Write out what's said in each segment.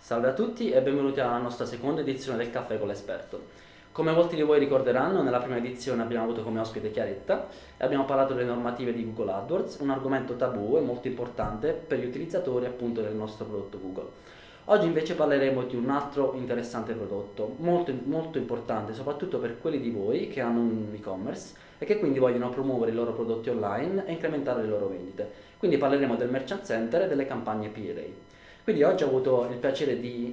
Salve a tutti e benvenuti alla nostra seconda edizione del Caffè con l'Esperto. Come molti di voi ricorderanno, nella prima edizione abbiamo avuto come ospite Chiaretta e abbiamo parlato delle normative di Google AdWords, un argomento tabù e molto importante per gli utilizzatori appunto del nostro prodotto Google. Oggi invece parleremo di un altro interessante prodotto, molto importante soprattutto per quelli di voi che hanno un e-commerce e che quindi vogliono promuovere i loro prodotti online e incrementare le loro vendite. Quindi parleremo del Merchant Center e delle campagne PLA. Quindi oggi ho avuto il piacere di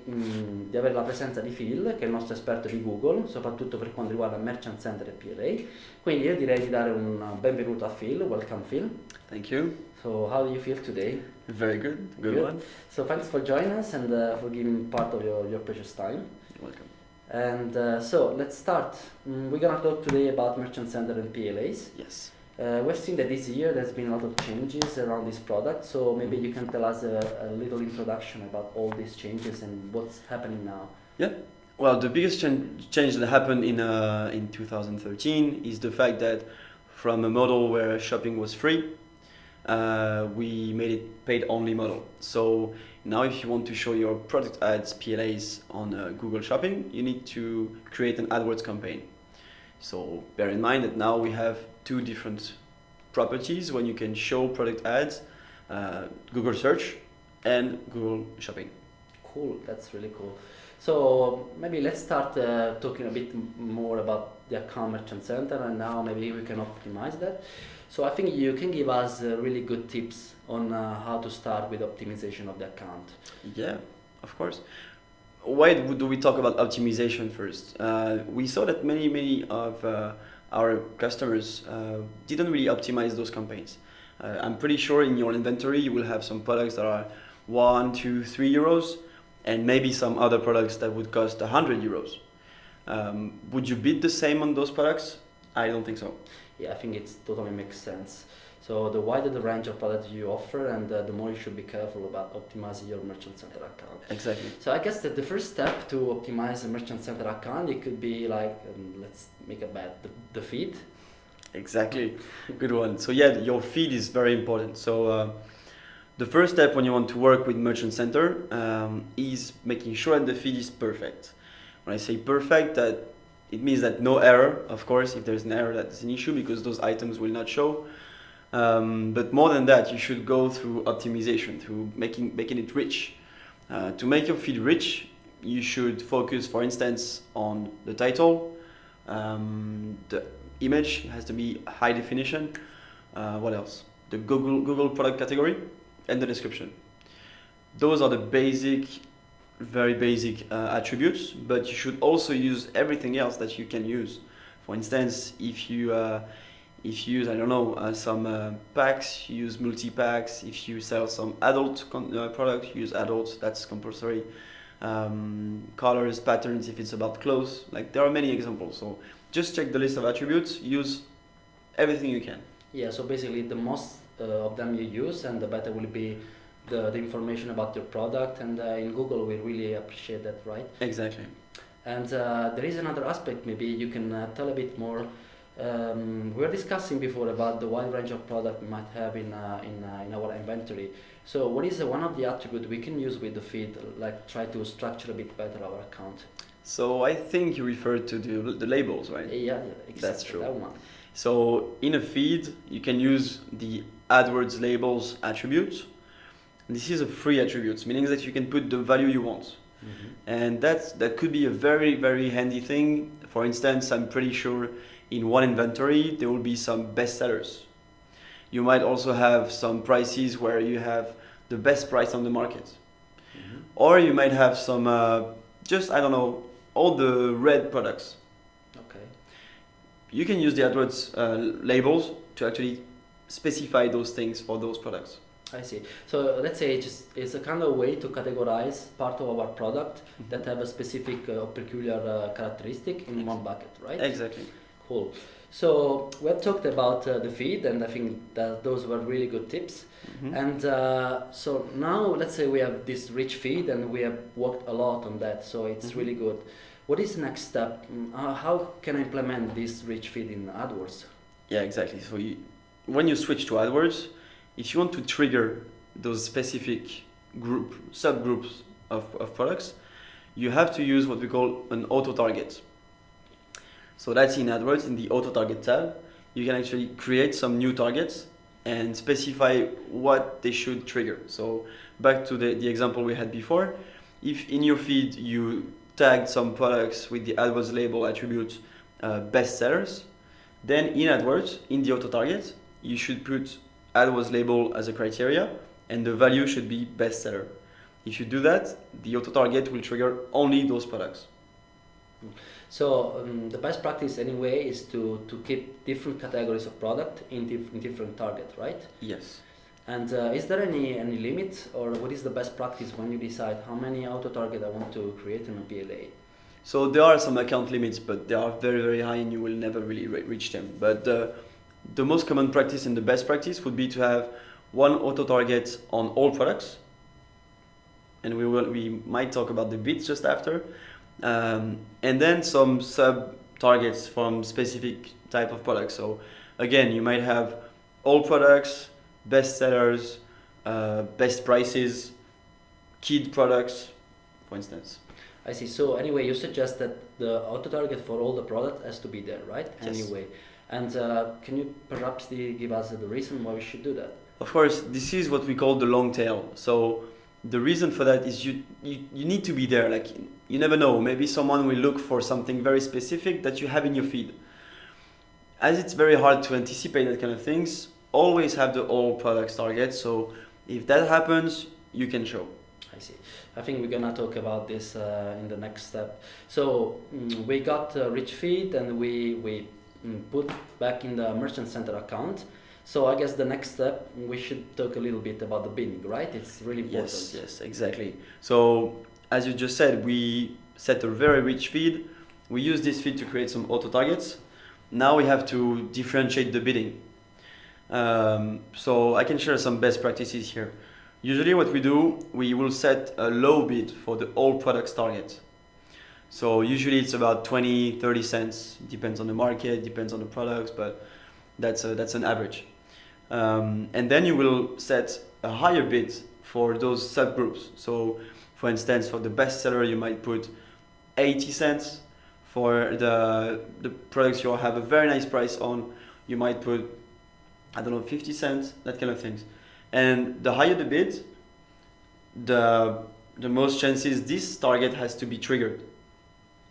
avere la presenza di Phil, che è il nostro esperto di Google, soprattutto per quanto riguarda Merchant Center e PLA. Quindi io direi di dare un benvenuto a Phil. Welcome Phil. Thank you. So how do you feel today? Very good. Good one. So thanks for joining us and for giving part of your precious time. You're welcome. And so let's start. We're gonna talk today about Merchant Center and PLAs. Yes. We've seen that this year there's been a lot of changes around this product, so maybe you can tell us a little introduction about all these changes and what's happening now. Yeah. Well, the biggest change that happened in 2013 is the fact that from a model where shopping was free, we made it paid only model. So now if you want to show your product ads, PLAs on Google Shopping, you need to create an AdWords campaign. So bear in mind that now we have two different properties when you can show product ads, Google Search and Google Shopping. Cool, that's really cool. So maybe let's start talking a bit more about the account Merchant Center, and now maybe we can optimize that. So I think you can give us really good tips on how to start with optimization of the account. Yeah, of course. Why do we talk about optimization first? We saw that many of our customers didn't really optimize those campaigns. I'm pretty sure in your inventory you will have some products that are 1, 2, 3 euros, and maybe some other products that would cost 100 euros. Would you bid the same on those products? I don't think so. Yeah, I think it totally makes sense. So the wider the range of products you offer, and the more you should be careful about optimizing your Merchant Center account. Exactly. So I guess that the first step to optimize a Merchant Center account, it could be like, let's make a bet, the feed. Exactly, good one. So yeah, your feed is very important. So the first step when you want to work with Merchant Center is making sure that the feed is perfect. When I say perfect, that it means that no error, of course. If there's an error, that's an issue because those items will not show. But more than that, you should go through optimization, through making it rich. To make your feed rich, you should focus, for instance, on the title. The image has to be high definition. What else? The Google product category and the description. Those are the very basic attributes, but you should also use everything else that you can use. For instance, if you use, I don't know, some packs, use multi-packs. If you sell some adult product, use adult, that's compulsory. Colors, patterns, if it's about clothes, like there are many examples. So just check the list of attributes, use everything you can. Yeah, so basically the most of them you use, and the better will be the information about your product, and in Google we really appreciate that, right? Exactly. And there is another aspect, maybe you can tell a bit more. We were discussing before about the wide range of product we might have in our inventory. So what is one of the attributes we can use with the feed, like try to structure a bit better our account? So I think you referred to the labels, right? Yeah, exactly. That's true. That one. So in a feed, you can use the AdWords labels attribute. This is a free attribute, meaning that you can put the value you want. Mm-hmm. And that could be a very handy thing. For instance, I'm pretty sure in one inventory there will be some bestsellers. You might also have some prices where you have the best price on the market. Mm-hmm. Or you might have some just, I don't know, all the red products. Okay. You can use the AdWords labels to actually specify those things for those products. I see. So let's say it's a kind of way to categorize part of our product that have a specific or peculiar characteristic in one bucket, right? Exactly. Cool. So we have talked about the feed, and I think that those were really good tips. Mm-hmm. And so now let's say we have this rich feed, and we have worked a lot on that, so it's Mm-hmm. really good. What is the next step? How can I implement this rich feed in AdWords? Yeah, exactly. So when you switch to AdWords, if you want to trigger those specific subgroups of products, you have to use what we call an auto target. So that's in AdWords, in the auto target tab, you can actually create some new targets and specify what they should trigger. So back to the example we had before, if in your feed you tagged some products with the AdWords label attribute best sellers, then in AdWords, in the auto target, you should put AdWords label as a criteria and the value should be best seller. If you do that, the auto target will trigger only those products. So the best practice anyway is to keep different categories of product in different target, right? Yes. And is there any limit, or what is the best practice when you decide how many auto target I want to create in a PLA? So there are some account limits, but they are very, very high and you will never really reach them. But the most common practice and the best practice would be to have one auto target on all products. And we might talk about the bits just after. And then some sub targets from specific type of products. So again, you might have all products, best sellers, best prices, kid products, for instance. I see. So anyway, you suggest that the auto target for all the product has to be there, right? Yes. Anyway, and can you perhaps give us the reason why we should do that? Of course, this is what we call the long tail. So the reason for that is you need to be there. Like, you never know, maybe someone will look for something very specific that you have in your feed. As it's very hard to anticipate that kind of things, always have the all products target. So if that happens, you can show. I see. I think we're gonna talk about this in the next step. So we got a rich feed and we put back in the Merchant Center account. So I guess the next step, we should talk a little bit about the bidding, right? It's really important. Yes, exactly. So as you just said, we set a very rich feed. We use this feed to create some auto targets. Now we have to differentiate the bidding. So I can share some best practices here. Usually what we do, we will set a low bid for the all products target. So usually it's about 20, 30 cents. It depends on the market, depends on the products, but that's an average. And then you will set a higher bid for those subgroups. So for instance, for the bestseller, you might put 80 cents. For the products you have a very nice price on, you might put, I don't know, 50 cents, that kind of things. And the higher the bid, the most chances this target has to be triggered.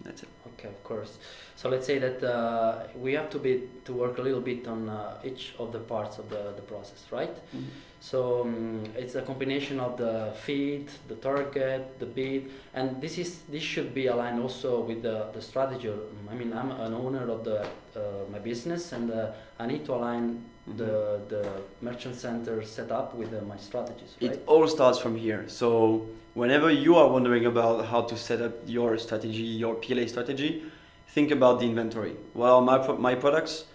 That's it. Okay, of course. So let's say that we have to work a little bit on each of the parts of the process, right? Mm-hmm. So it's a combination of the feed, the target, the bid, and this should be aligned also with the strategy. I mean, I'm an owner of my business, and I need to align the merchant center setup with my strategies. Right? It all starts from here. So whenever you are wondering about how to set up your strategy, your PLA strategy, think about the inventory. Well, my products,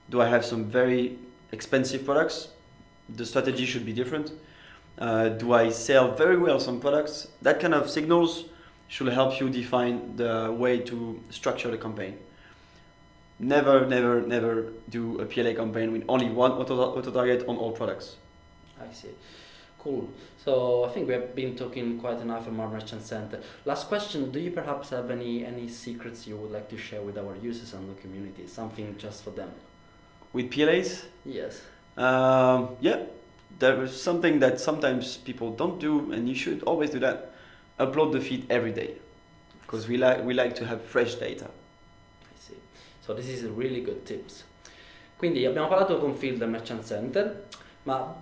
do I have some very expensive products? The strategy should be different. Do I sell very well some products? That kind of signals should help you define the way to structure the campaign. Never do a PLA campaign with only one auto target on all products. I see. Cool. So I think we have been talking quite enough about our merchant center. Last question: do you perhaps have any secrets you would like to share with our users and the community? Something just for them? With PLAs? Yes. Yeah, there is something that sometimes people don't do, and you should always do that. Upload the feed every day, because we like to have fresh data. I see. So this is a really good tips. Quindi abbiamo parlato con Phil del Merchant Center, ma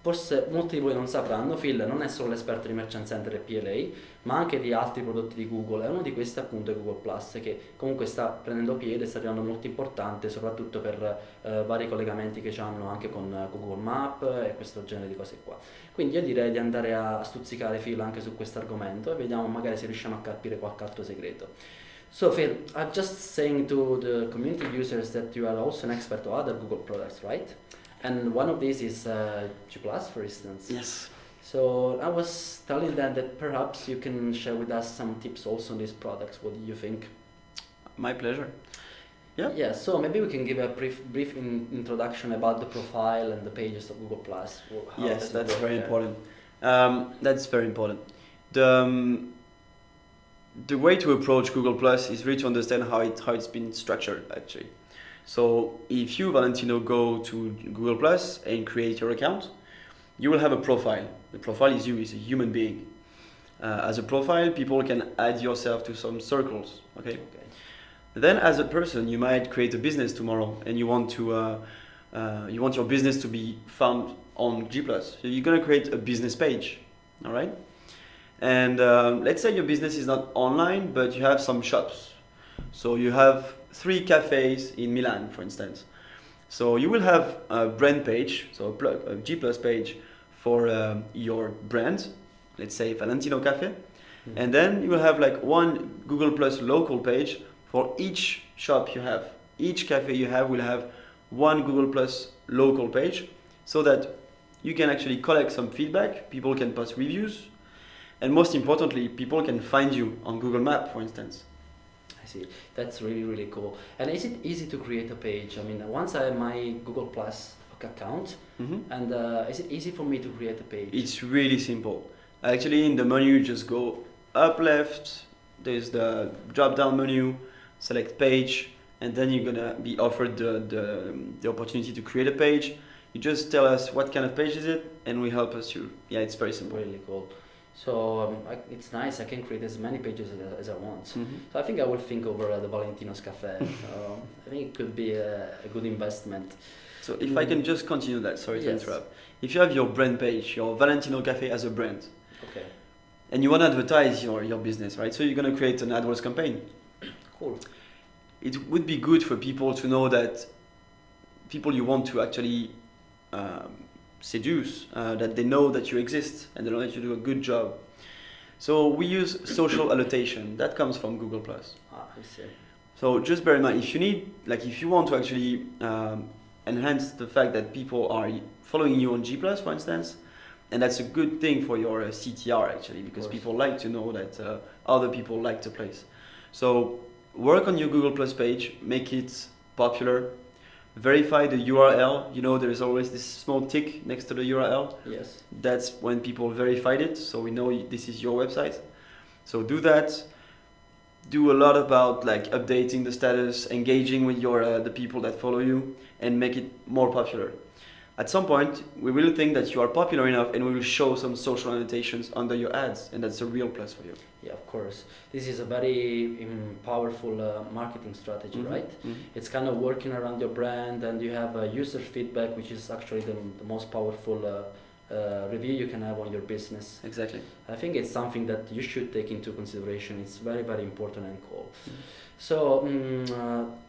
forse molti di voi non sapranno, Phil non è solo l'esperto di Merchant Center e PLA, ma anche di altri prodotti di Google, e uno di questi appunto è Google Plus, che comunque sta prendendo piede e sta diventando molto importante, soprattutto per vari collegamenti che hanno anche con Google Map e questo genere di cose qua. Quindi io direi di andare a stuzzicare Phil anche su questo argomento e vediamo magari se riusciamo a capire qualche altro segreto. So Phil, I'm just saying to the community users that you are also an expert of other Google products, right? And one of these is G+, for instance. Yes. So I was telling them that perhaps you can share with us some tips also on these products. What do you think? My pleasure. Yeah. Yeah. So maybe we can give a brief introduction about the profile and the pages of Google Plus. Yes, that's very there. important. That's very important. The the way to approach Google Plus is really to understand how it's been structured actually. So if you, Valentino, go to Google Plus and create your account, you will have a profile. The profile is you, is a human being. As a profile, people can add yourself to some circles. Okay. Then, as a person, you might create a business tomorrow, and you want your business to be found on G Plus. So you're gonna create a business page, all right? And let's say your business is not online, but you have some shops. So you have 3 cafes in Milan, for instance. So you will have a brand page, so a G Plus page for your brand, let's say Valentino Cafe. Mm-hmm. And then you will have like one Google Plus local page for each shop you have. Each cafe you have will have one Google Plus local page so that you can actually collect some feedback, people can post reviews, and most importantly, people can find you on Google Map, for instance. I see. That's really, really cool. And is it easy to create a page? I mean, once I have my Google Plus account, and is it easy for me to create a page? It's really simple. Actually, in the menu, you just go up left, there's the drop down menu, select page, and then you're gonna be offered the opportunity to create a page. You just tell us what kind of page is it, and we help us you. Yeah, it's very simple. Really cool. So it's nice. I can create as many pages as I want. So I think I will think over the Valentino's Cafe. I think it could be a good investment. So if I can just continue that, sorry to interrupt. If you have your brand page, your Valentino Cafe as a brand, okay, and you want to advertise your business, right? So you're going to create an AdWords campaign. Cool. It would be good for people to know that people you want to actually seduce, that they know that you exist and they know that you do a good job. So we use social annotation. That comes from Google Plus. I see. So just bear in mind, if you want to actually enhance the fact that people are following you on G Plus, for instance, and that's a good thing for your CTR actually, because people like to know that other people like the place. So work on your Google Plus page, make it popular, verify the URL. You know, there is always this small tick next to the URL. Yes. That's when people verified it, so we know this is your website. So do that. Do a lot about like updating the status, engaging with the people that follow you, and make it more popular. At some point, we will think that you are popular enough, and we will show some social annotations under your ads, and that's a real plus for you. Yeah, of course. This is a very powerful marketing strategy, right? It's kind of working around your brand, and you have user feedback, which is actually the most powerful review you can have on your business. Exactly. I think it's something that you should take into consideration. It's very, very important and cool. So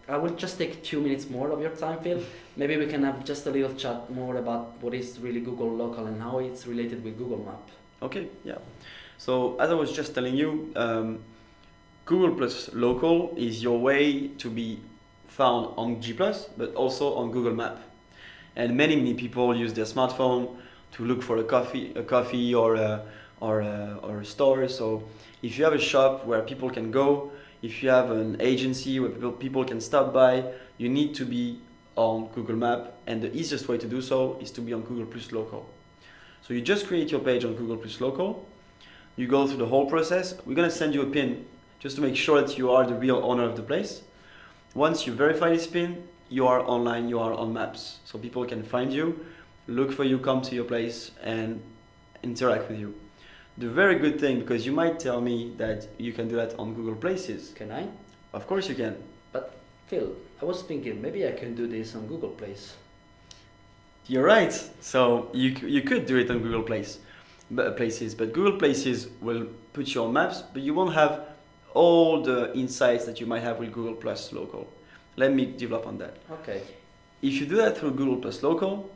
I will just take 2 minutes more of your time, Phil. Maybe we can have just a little chat more about what is really Google Local and how it's related with Google Map. Okay, yeah. So as I was just telling you, Google Plus Local is your way to be found on G Plus, but also on Google Map. And many people use their smartphone to look for a coffee or a store. So if you have a shop where people can go, if you have an agency where people can stop by, you need to be on Google Map, and the easiest way to do so is to be on Google Plus Local. So you just create your page on Google Plus Local, you go through the whole process. We're gonna send you a pin just to make sure that you are the real owner of the place. Once you verify this pin, you are online, you are on Maps. So people can find you, look for you, come to your place, and interact with you. The very good thing, because you might tell me that you can do that on Google Places. Can I? Of course you can. But Phil, I was thinking maybe I can do this on Google Place. You're right. So you could do it on Google Places, but Google Places will put you on Maps, but you won't have all the insights that you might have with Google Plus Local. Let me develop on that. Okay. If you do that through Google Plus Local,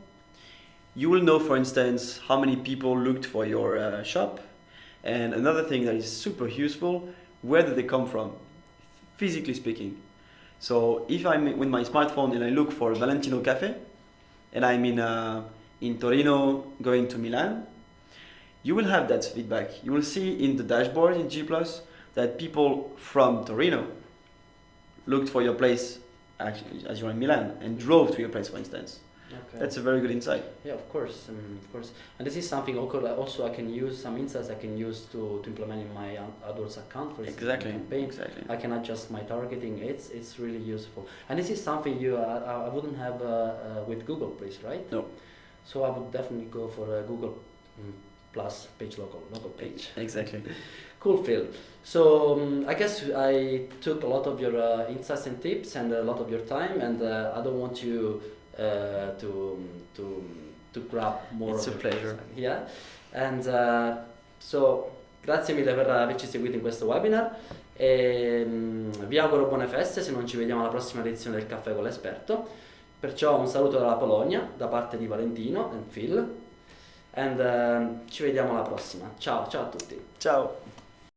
you will know, for instance, how many people looked for your shop. And another thing that is super useful, where did they come from, physically speaking. So if I'm with my smartphone and I look for Valentino Cafe, and I'm in Torino going to Milan, you will have that feedback. You will see in the dashboard in G Plus that people from Torino looked for your place as you're in Milan and drove to your place, for instance. Okay. That's a very good insight. Yeah, of course, of course. And this is something also I can use, some insights I can use to implement in my AdWords account, for instance, Exactly. campaign. Exactly. I can adjust my targeting. It's really useful. And this is something I wouldn't have with Google, please, right? No. So I would definitely go for a Google plus page local page. Exactly. Cool, Phil. So I guess I took a lot of your insights and tips and a lot of your time, and I don't want you to grab more. It's of a your pleasure. time. Yeah, and so grazie mille per averci seguito in questo webinar. E, vi auguro buone feste se non ci vediamo alla prossima edizione del Caffè con l'Esperto. Perciò un saluto dalla Polonia da parte di Valentino e Phil, e ci vediamo alla prossima. Ciao a tutti. Ciao.